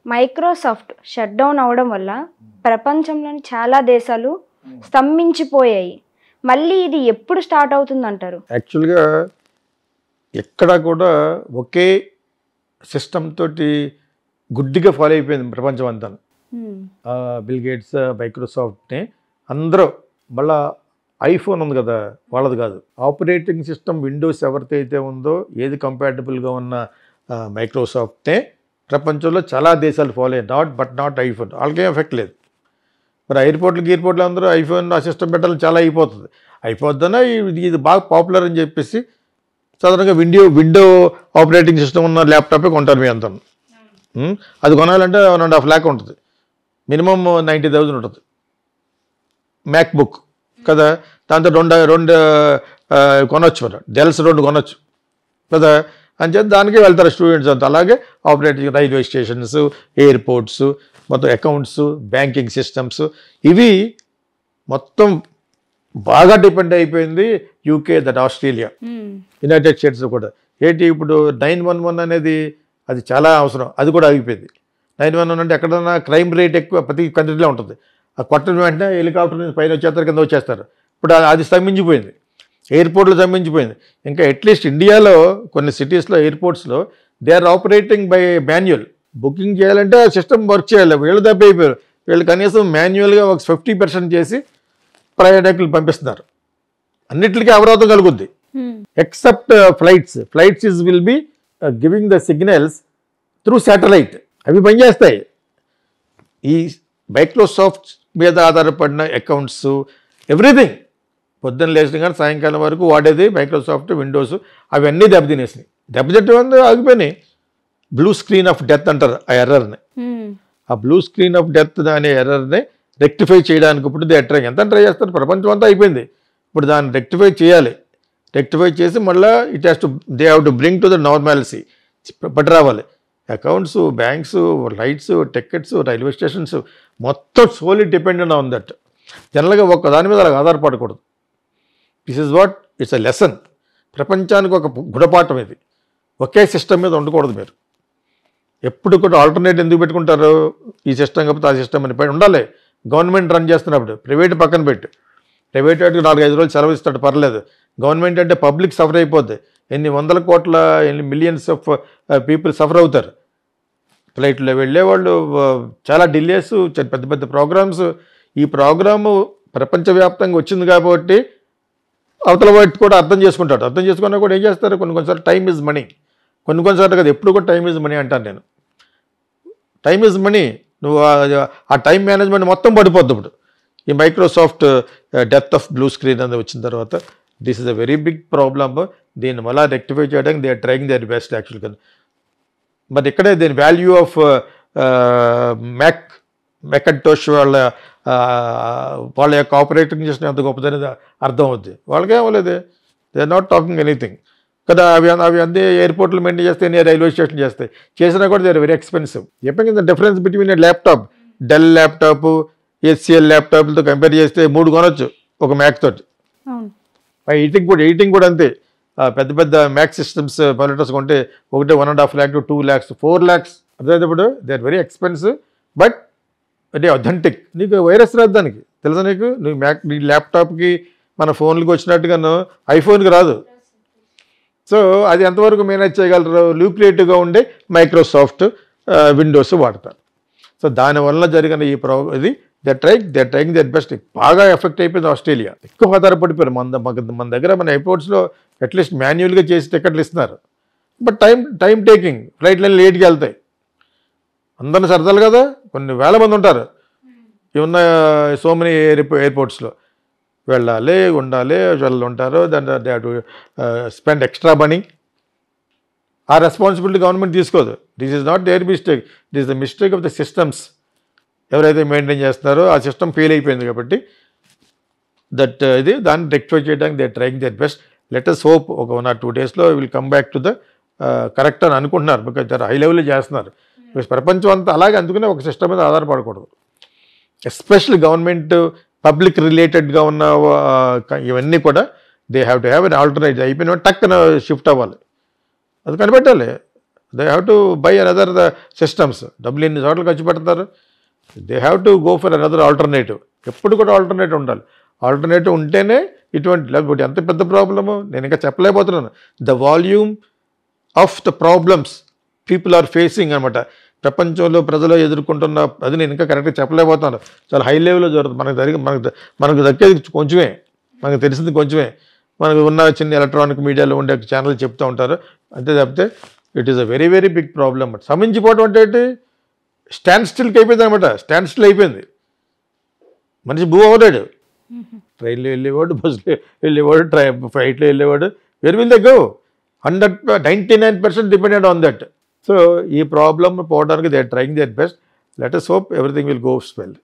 Microsoft shut down అవడం వల్ల ప్రపంచంలోని చాలా దేశాలు స్తంభించిపోయాయి. మళ్ళీ ఇది ఎప్పుడు స్టార్ట్ అవుతుంది అంటారు? యాక్చువల్గా ఎక్కడ కూడా ఒకే సిస్టమ్ తోటి గుడ్డిగా ఫాలో అయిపోయింది ప్రపంచం అంతా. బిల్ గేట్స్, మైక్రోసాఫ్ట్ని అందరూ మళ్ళా ఐఫోన్ ఉంది కదా వాళ్ళది కాదు, ఆపరేటింగ్ సిస్టమ్ విండోస్ ఎవరికైతే ఉందో ఏది కంపాటబుల్గా ఉన్న మైక్రోసాఫ్ట్నే ప్రపంచంలో చాలా దేశాలు ఫాలో అయ్యాయి. నాట్ ఐఫోన్, వాళ్ళకేం ఎఫెక్ట్ లేదు. మరి ఎయిర్పోర్ట్లు అందరూ ఐఫోన్ ఆ సిస్టమ్ పెట్టాలని చాలా అయిపోద్దనా ఇది బాగా పాపులర్ అని చెప్పేసి సాధారణంగా విండో ఆపరేటింగ్ సిస్టమ్ ఉన్న ల్యాప్టాపే కొంటారు మీ అంతా. అది కొనాలంటే 1.5 lakh ఉంటుంది, మినిమం 90,000 ఉంటుంది మ్యాక్ బుక్ కదా. దాంతో రెండు కొనొచ్చు, డెల్స్ 2 కొనొచ్చు కదా అని చెప్పి దానికే వెళ్తారు స్టూడెంట్స్ అంతా. అలాగే ఆపరేటింగ్ రైల్వే స్టేషన్స్, ఎయిర్పోర్ట్స్, మొత్తం అకౌంట్స్, బ్యాంకింగ్ సిస్టమ్స్, ఇవి మొత్తం బాగా డిపెండ్ అయిపోయింది యూకే, ఆస్ట్రేలియా, యునైటెడ్ స్టేట్స్ కూడా. ఏంటి ఇప్పుడు 911 అనేది అది చాలా అవసరం, అది కూడా ఆగిపోయింది. 911 అంటే ఎక్కడన్నా క్రైమ్ రేట్ ఎక్కువ ప్రతి కంట్రీలో ఉంటుంది. ఆ కొట్టిన వెంటనే హెలికాప్టర్ నుంచి పైన వచ్చేస్తారు, కింద వచ్చేస్తారు. ఇప్పుడు అది స్తంభించిపోయింది, ఎయిర్పోర్ట్లు స్తంభించిపోయింది. ఇంకా అట్లీస్ట్ ఇండియాలో కొన్ని సిటీస్లో ఎయిర్పోర్ట్స్లో they are operating by manual. Booking చేయాలంటే ఆ సిస్టమ్ వర్క్ చేయాలి, వీళ్ళు దెబ్బ అయిపోయారు. వీళ్ళు కనీసం మాన్యువల్గా ఒక 50% చేసి ప్రయాణికులు పంపిస్తున్నారు. అన్నిటికీ అవరోధం కలుగుద్ది except flights will be giving the signals through satellite, అవి పనిచేస్తాయి. ఈ మైక్రోసాఫ్ట్ మీద ఆధారపడిన అకౌంట్స్ ఎవ్రీథింగ్ పొద్దున్న లేచిన కానీ సాయంకాలం వరకు వాడేది మైక్రోసాఫ్ట్ విండోస్, అవన్నీ దెబ్బతింటే ఆగిపోయినాయి. బ్లూ స్క్రీన్ ఆఫ్ డెత్ అంటారు ఆ ఎర్రర్ని. ఆ బ్లూ స్క్రీన్ ఆఫ్ డెత్ అనే ఎర్రర్ని రెక్టిఫై చేయడానికి ఇప్పుడు ఎంత ట్రై చేస్తారు, ప్రపంచం అంతా అయిపోయింది. ఇప్పుడు దాన్ని రెక్టిఫై చేసి మళ్ళీ they have to bring to the normality పట్టి రావాలి. Accounts, banks, lights, tickets, railway stations మొత్తం సోలీ డిపెండెంట్ ఆన్ దట్. జనరల్గా ఒక్క దాని మీద అలా ఆధారపడకూడదు. This is what it's a lesson. ప్రపంచానికి ఒక గుణపాఠం ఇది. ఒకే సిస్టమ్ మీద ఉండకూడదు. మీరు ఎప్పుడు కూడా ఆల్టర్నేట్ ఎందుకు పెట్టుకుంటారు? ఈ సిస్టమ్ కాకపోతే ఆ సిస్టమ్ అని ఉండాలి. గవర్నమెంట్ రన్ చేస్తున్నప్పుడు ప్రైవేట్ పక్కన పెట్టు. ప్రైవేట్ వాటికి 4-5 రోజులు సెలవు ఇస్తాడు, పర్లేదు. గవర్నమెంట్ అంటే పబ్లిక్ సఫర్ అయిపోద్ది. ఎన్ని వందల కోట్ల, ఎన్ని మిలియన్స్ ఆఫ్ పీపుల్ సఫర్ అవుతారు. ఫ్లైట్లో వెళ్ళేవాళ్ళు, చాలా డిలేస్, పెద్ద పెద్ద ప్రోగ్రామ్స్. ఈ ప్రోగ్రాము ప్రపంచవ్యాప్తంగా వచ్చింది కాబట్టి అవతల వాటి కూడా అర్థం చేసుకుంటాడు. అర్థం చేసుకున్నా కూడా ఏం చేస్తారు, కొన్నిసార్లు టైం ఈజ్ మనీ, కొన్నిసార్లు కదా, ఎప్పుడు కూడా టైం ఈజ్ మనీ అంటాను నేను. Time is money. నువ్వు ఆ టైం మేనేజ్మెంట్ మొత్తం పడిపోద్ది. ఇప్పుడు ఈ Microsoft death of blue screen అనేది వచ్చిన తర్వాత this is a very big problem. దీన్ని మళ్ళీ రెక్టిఫై చేయడానికి they are trying their best యాక్చువల్గా. బట్ ఇక్కడే దీని వాల్యూ ఆఫ్ మ్యాకింటోష్ వాళ్ళ యొక్క ఆపరేటింగ్ సిస్టమ్ ఎంత గొప్పదనేది అర్థం అవుద్ది. వాళ్ళకే అవ్వలేదు, they are not talking anything కదా. అవి అన్నీ ఎయిర్పోర్ట్లు మెయింటైన్ చేస్తాయి, రైల్వే స్టేషన్ చేస్తాయి. చేసినా కూడా దే ఆర్ వెరీ ఎక్స్పెన్సివ్. చెప్పండి difference between laptop, Dell laptop, HCL ల్యాప్టాప్లతో కంపేర్ చేస్తే 3 కొనొచ్చు ఒక మ్యాక్ తోటి. ఎడిటింగ్ కూడా అంతే. పెద్ద పెద్ద మ్యాక్ సిస్టమ్స్ మానిటర్స్ కొంటే ఒకటే 1.5 lakh to 2 lakhs 4 lakhs. అదేప్పుడు they are very expensive but అంటే అథెంటిక్. నీకు వైరస్ రాదు దానికి, తెలుసా నీకు? నీ ల్యాప్టాప్కి మన ఫోన్కి వచ్చినట్టుగాను ఐఫోన్కి రాదు. సో అది ఎంతవరకు మేనేజ్ చేయగలరు? లూక్రియేటివ్గా ఉండే మైక్రోసాఫ్ట్ విండోస్ వాడతారు. సో దానివల్ల జరిగిన ఈ ఇది దే ట్రైయింగ్ దట్ బెస్ట్. బాగా ఎఫెక్ట్ అయిపోయింది ఆస్ట్రేలియా. ఎక్కువ ఆధారపడిపోయారు. మన దగ్గర మన ఎయిర్పోర్ట్స్లో అట్లీస్ట్ మాన్యువల్గా చేసి టికెట్లు ఇస్తున్నారు. But time taking. ఫ్లైట్లు లేట్గా వెళ్తాయి. అందరిని సరదాలు కదా, కొన్ని వేల మంది ఉంటారు. ఇవన్న సో మెనీ ఎయిర్పోర్ట్స్లో వెళ్ళాలి, ఉండాలి, వాళ్ళు ఉంటారు. దాని they have to spend extra money. ఆ రెస్పాన్సిబిలిటీ గవర్నమెంట్ తీసుకోదు. This is not their mistake, this the mistake of the systems. ఎవరైతే మెయింటైన్ చేస్తున్నారో ఆ సిస్టమ్ ఫెయిల్ అయిపోయింది కాబట్టి దాన్ని రెక్టిఫై చేయడానికి they trying their best. Let us hope ఒక 1 or 2 daysలో will come back to the correct అని అనుకుంటున్నారు. బికాజ్ చాలా హై లెవెల్లో చేస్తున్నారు. బికాజ్ ప్రపంచం అంతా అలాగే, అందుకనే ఒక సిస్టమ్ మీద ఆధారపడకూడదు. ఎస్పెషల్లీ గవర్నమెంట్ పబ్లిక్ రిలేటెడ్గా ఉన్న ఇవన్నీ కూడా they have to have an alternative. అయిపోయిన టక్కన షిఫ్ట్ అవ్వాలి, అది కనిపెట్టాలి. They have to buy another systems. డబ్బులు ఎన్ని చోట్ల ఖర్చు పెడతారు. They have to go for another alternative. ఎప్పుడు కూడా ఆల్టర్నేటివ్ ఉండాలి. ఆల్టర్నేటివ్ ఉంటేనే ఇటువంటి, లేకపోతే ఎంత పెద్ద ప్రాబ్లము నేను ఇంకా చెప్పలేకపోతున్నాను. The volume of the problems people are facing అనమాట. ప్రపంచంలో ప్రజలు ఎదుర్కొంటున్న అది నేను ఇంకా కరెక్ట్గా చెప్పలేకపోతున్నాను. చాలా హై లెవెల్లో జరుగుతుంది. మనకు దక్కేది కొంచెమే, మనకు తెలిసింది కొంచెమే. మనకు ఉన్న చిన్న ఎలక్ట్రానిక్ మీడియాలో ఉండే ఛానల్ చెప్తూ ఉంటారు అంతే తప్పితే it is a very very big problem. సమించిపోవడం అంటే ఏంటి? స్టాండ్ స్టిల్కి అయిపోయింది అనమాట. స్టాండ్ స్టిల్ అయిపోయింది. మనిషి మూవ్ అవ్వలేడు. ట్రైన్లో వెళ్ళేవాడు, బస్సులో వెళ్ళేవాడు, ఫ్లైట్లో వెళ్ళేవాడు. Where will they go? 99% depended on that. So ఈ ప్రాబ్లమ్ పోవడానికి they are trying their best. Let us hope everything will go well.